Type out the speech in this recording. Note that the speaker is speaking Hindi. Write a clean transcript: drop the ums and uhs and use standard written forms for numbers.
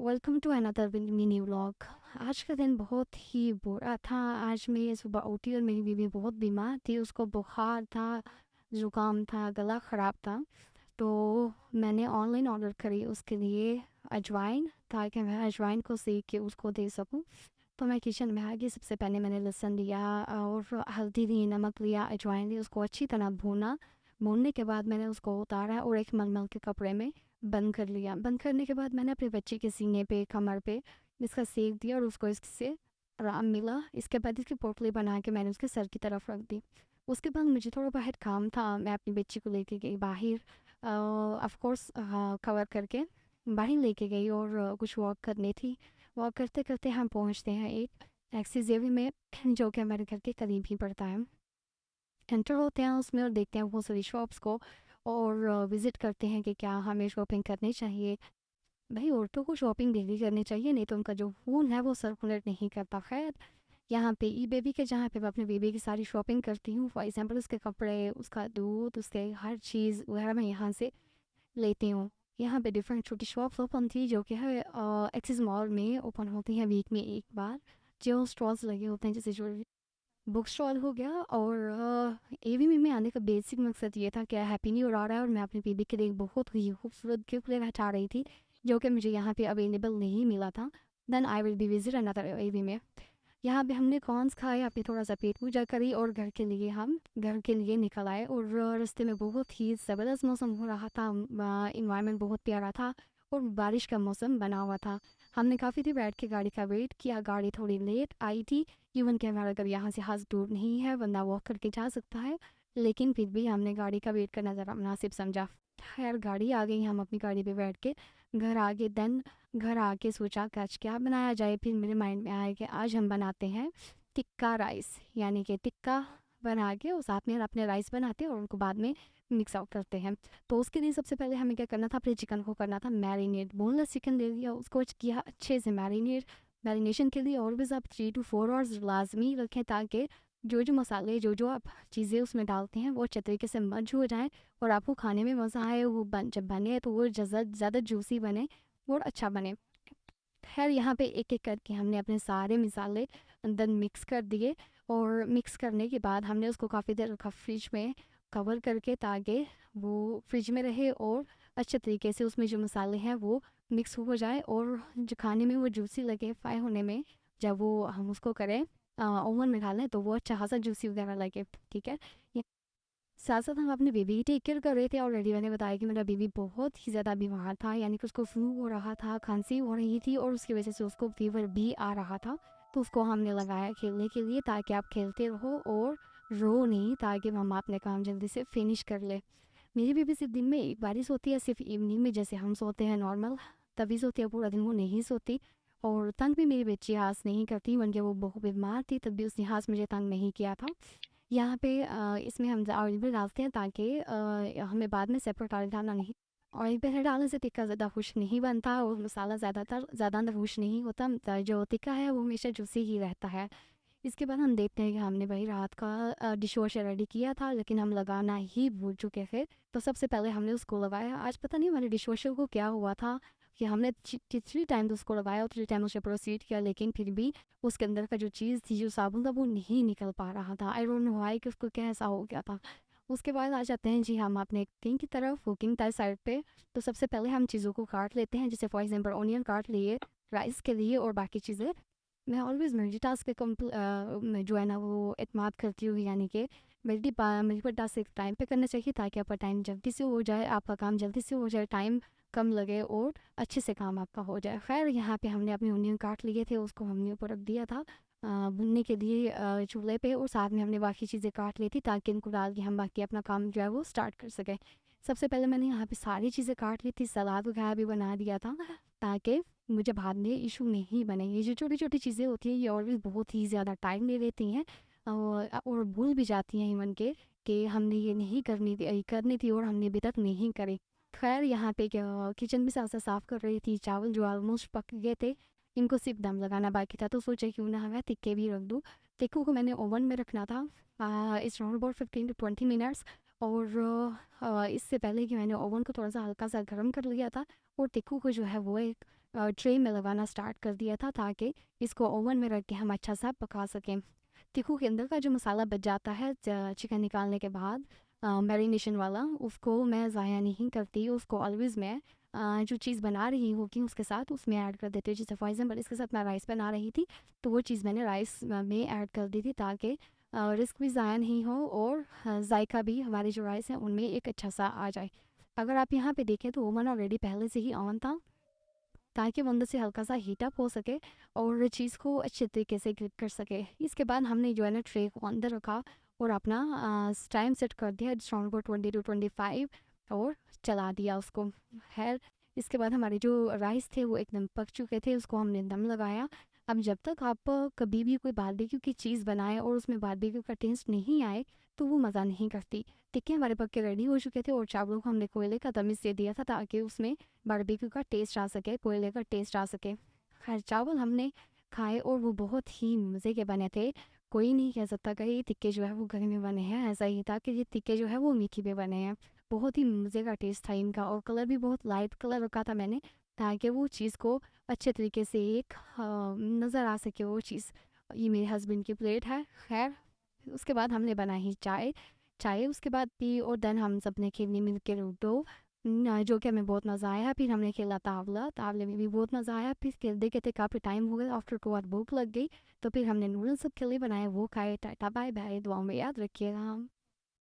Welcome to another mini vlog. आज का दिन बहुत ही बुरा था। आज मैं सुबह उठी और मेरी बीवी बहुत बीमार थी, उसको बुखार था, ज़ुकाम था, गला ख़राब था। तो मैंने ऑनलाइन ऑर्डर करी उसके लिए अजवाइन, ताकि मैं अजवाइन को सेक के उसको दे सकूं। तो मैं किचन में आ गई। सबसे पहले मैंने लहसुन लिया और हल्दी ली, नमक लिया, अजवाइन ली, उसको अच्छी तरह भूना। भूनने के बाद मैंने उसको उतारा और एक मलमल के कपड़े में बंद कर लिया। बंद करने के बाद मैंने अपने बच्चे के सीने पे, कमर पे इसका सेक दिया और उसको इससे आराम मिला। इसके बाद इसकी पोटली बना के मैंने उसके सर की तरफ रख दी। उसके बाद मुझे थोड़ा बाहर काम था, मैं अपनी बच्ची को लेके गई बाहर, ऑफ कोर्स कवर करके बाहर लेके गई और कुछ वॉक करनी थी। वॉक करते करते हम पहुंचते हैं एक एक्सिस में, जो कि हमारे घर के करीब ही पड़ता है। एंटर होते हैं उसमें और देखते हैं बहुत सारी शॉप्स को, और विज़िट करते हैं कि क्या हमें शॉपिंग करनी चाहिए। भाई औरतों को शॉपिंग डेली करनी चाहिए, नहीं तो उनका जो खून है वो सर्कुलेट नहीं करता। खैर, यहाँ पे ई बेबी के, जहाँ पे मैं अपने बेबी की सारी शॉपिंग करती हूँ, फॉर एग्जांपल उसके कपड़े, उसका दूध, उसके हर चीज़ वगैरह मैं यहाँ से लेती हूँ। यहाँ पे डिफरेंट छोटी शॉप्स ओपन थी, जो कि है एक्सिस मॉल में ओपन होती हैं वीक में एक बार। जो स्टॉल्स लगे होते हैं, जैसे जो बुक स्टॉल हो गया। और एवीमी में आने का बेसिक मकसद ये था कि हैप्पी न्यू ईयर आ रहा है और मैं अपनी बेबी के लिए एक बहुत ही खूबसूरत गिफ्ट लेना चाह रही थी, जो कि मुझे यहाँ पे अवेलेबल नहीं मिला था। Then I will be visit another एवी में। यहाँ पे हमने कॉर्न्स खाए, अपनी थोड़ा सा पेट पूजा करी और घर के लिए निकल आए। और रास्ते में बहुत ही ज़बरदस्त मौसम हो रहा था, इन्वायरमेंट बहुत प्यारा था और बारिश का मौसम बना हुआ था। हमने काफ़ी देर बैठ के गाड़ी का वेट किया। गाड़ी थोड़ी लेट आई थी, इवन कि हमारा घर यहाँ से खास दूर नहीं है, बंदा वॉक करके जा सकता है, लेकिन फिर भी हमने गाड़ी का वेट करना ज़रा मुनासिब समझा। खैर, गाड़ी आ गई, हम अपनी गाड़ी पे बैठ के घर आ गए। देन घर आके सोचा कि आज क्या बनाया जाए। फिर मेरे माइंड में आया कि आज हम बनाते हैं टिक्का राइस, यानी कि टिक्का बना के और साथ में अपने राइस बनाते हैं और उनको बाद में मिक्स आउट करते हैं। तो उसके लिए सबसे पहले हमें क्या करना था, अपने चिकन को करना था मैरिनेट। बोनलेस चिकन ले लिया, उसको किया अच्छे से मैरिनेट। मैरिनेशन के लिए ऑलवेज आप 3 to 4 आवर्स लाजमी रखें, ताकि जो जो मसाले, जो जो आप चीज़ें उसमें डालते हैं वो अच्छे तरीके से मर्ज हो जाए और आपको खाने में मज़ा आए। वो जब बने तो वो ज़्यादा जूसी बने और अच्छा बने। खैर, यहाँ पे एक एक करके हमने अपने सारे मसाले अंदर मिक्स कर दिए। और मिक्स करने के बाद हमने उसको काफ़ी देर रखा फ्रिज में कवर करके, ताकि वो फ्रिज में रहे और अच्छे तरीके से उसमें जो मसाले हैं वो मिक्स हो जाए और जो खाने में वो जूसी लगे, फ्राई होने में जब वो हम उसको करें ओवन में डालें, तो वो अच्छा खासा जूसी वगैरह लगे। ठीक है। साथ साथ हम अपने बेबी की टेक केयर कर रहे थे। ऑलरेडी मैंने बताया कि मेरा बेबी बहुत ही ज़्यादा बीमार था, यानी कि उसको फ्लू हो रहा था, खांसी हो रही थी और उसकी वजह से उसको फीवर भी आ रहा था। तो उसको हमने लगाया खेलने के लिए, ताकि आप खेलते रहो और रो नहीं, ताकि हम अपने काम जल्दी से फिनिश कर ले। मेरी बेबी सिर्फ दिन में एक बार ही सोती है, सिर्फ इवनिंग में, जैसे हम सोते हैं नॉर्मल तभी सोती है, पूरा दिन वो नहीं सोती। और तंग भी मेरी बच्ची हास नहीं करती, बन के वो बहुत बीमार थी तब भी उसने हास मुझे तंग नहीं किया था। यहाँ पे इसमें हम ऑयल भी डालते हैं, ताकि हमें बाद में सेपरेट ऑयल डालना नहीं। ऑयल पे डालने से टिक्का ज़्यादा खुश नहीं बनता और मसाला ज़्यादा अंदर खुश नहीं होता। जो टिक्का है वो हमेशा जूसी ही रहता है। इसके बाद हम देखते हैं कि हमने वही रात का डिश वॉशर रेडी किया था, लेकिन हम लगाना ही भूल चुके थे। तो सबसे पहले हमने उसको लगाया। आज पता नहीं हमारे डिश वॉशर को क्या हुआ था कि हमने 3 टाइम तो उसको लगाया और 3 टाइम उसे प्रोसीड किया, लेकिन फिर भी उसके अंदर का जो चीज़ थी, जो साबुन था, वो नहीं निकल पा रहा था। आई डोंट नो व्हाई, कि उसको क्या ऐसा हो गया था। उसके बाद आ जाते हैं जी हम अपने कुकिंग की तरफ, कुकिंग टाइप साइड पे। तो सबसे पहले हम चीज़ों को काट लेते हैं, जैसे फॉर एग्जांपल ऑनियन काट लिए राइस के लिए और बाकी चीज़ें। मैं ऑलवेज मल्टीटास्क पे मैं जो है ना वो एतमाद करती हूँ, यानी कि मल्टीपल टास्क एक टाइम पे करना चाहिए, ताकि आपका टाइम जल्दी से हो जाए, आपका काम जल्दी से हो जाए, टाइम कम लगे और अच्छे से काम आपका हो जाए। खैर, यहाँ पे हमने अपने ओनियन काट लिए थे, उसको हमने ऊपर रख दिया था भुनने के लिए चूल्हे पे, और साथ में हमने बाकी चीज़ें काट ली थी, ताकि इनको डाल के हम बाकी अपना काम जो है वो स्टार्ट कर सकें। सबसे पहले मैंने यहाँ पे सारी चीज़ें काट ली थी, सलाद वगैरह भी बना दिया था, ताकि मुझे बाद में इशू नहीं बने। ये जो छोटी छोटी चीज़ें होती हैं, ये ऑलवेज बहुत ही ज़्यादा टाइम ले लेती हैं और भूल भी जाती हैं इवन के कि हमने ये नहीं करनी थी और हमने अभी तक नहीं करी। खैर, यहाँ पे किचन भी साथ साथ साफ़ कर रही थी। चावल जो ऑलमोस्ट पक गए थे, इनको सिर्फ दम लगाना बाकी था, तो सोचा क्यों ना हमें टिक्के भी रख दूँ। टिक्कों को मैंने ओवन में रखना था it's around about 15 to 20 minutes. और इससे पहले कि मैंने ओवन को थोड़ा सा हल्का सा गर्म कर लिया था और टिक्कू को जो है वो एक ट्रे में लगाना स्टार्ट कर दिया था ताकि इसको ओवन में रख के हम अच्छा सा पका सकें। तीखू के अंदर का जो मसाला बच जाता है चिकन निकालने के बाद मैरिनेशन वाला, उसको मैं ज़ाया नहीं करती, उसको ऑलवेज़ मैं जो चीज़ बना रही होगी उसके साथ उसमें ऐड कर देती हूँ। जैसे फॉर एग्जाम्पल इसके साथ मैं राइस बना रही थी तो वो चीज़ मैंने राइस में ऐड कर दी थी ताकि रिस्क भी ज़ाया नहीं हो और जायका भी हमारे जो राइस हैं उनमें एक अच्छा सा आ जाए। अगर आप यहाँ पे देखें तो ओवन ऑलरेडी पहले से ही ऑन था ताकि वो अंदर से हल्का सा हीट अप हो सके और चीज़ को अच्छे तरीके से ग्रिप कर सके। इसके बाद हमने जो है ना ट्रे को अंदर रखा और अपना टाइम सेट कर दिया अराउंड को 20 to 25 और चला दिया उसको। खैर इसके बाद हमारे जो राइस थे वो एकदम पक चुके थे, उसको हमने दम लगाया। अब जब तक आप कभी भी कोई बारबेक्यू की चीज़ बनाए और उसमें बारबेक्यू का टेस्ट नहीं आए तो वो मज़ा नहीं करती। टिक्के हमारे पक के रेडी हो चुके थे और चावलों को हमने कोयले का दम इसलिए दिया था ताकि उसमें बारबेक्यू का टेस्ट आ सके, कोयले का टेस्ट आ सके। खैर चावल हमने खाए और वो बहुत ही मज़े के बने थे। कोई नहीं कह सकता कि ये टिक्के जो है वो घर में बने हैं, ऐसा ही था कि ये टिक्के जो है वो मीठी में बने हैं। बहुत ही मज़े का टेस्ट था इनका और कलर भी बहुत लाइट कलर रखा था मैंने ताकि वो चीज़ को अच्छे तरीके से एक नज़र आ सके वो चीज़। ये मेरे हस्बैंड की प्लेट है। खैर उसके बाद हमने बनाई चाय। चाय उसके बाद पी और देन हम सब ने खेलने मिल के लूडो, जो कि हमें बहुत मज़ा आया। फिर हमने खेला तावला, तावले में भी बहुत मज़ा आया। फिर खेलते खेलते काफ़ी टाइम हो गया, आफ्टर को बाद भूख लग गई तो फिर हमने नूडल्स सब के लिए बनाए, वो खाए। टाटा बाय बाय, दुआ में याद रखिएगा।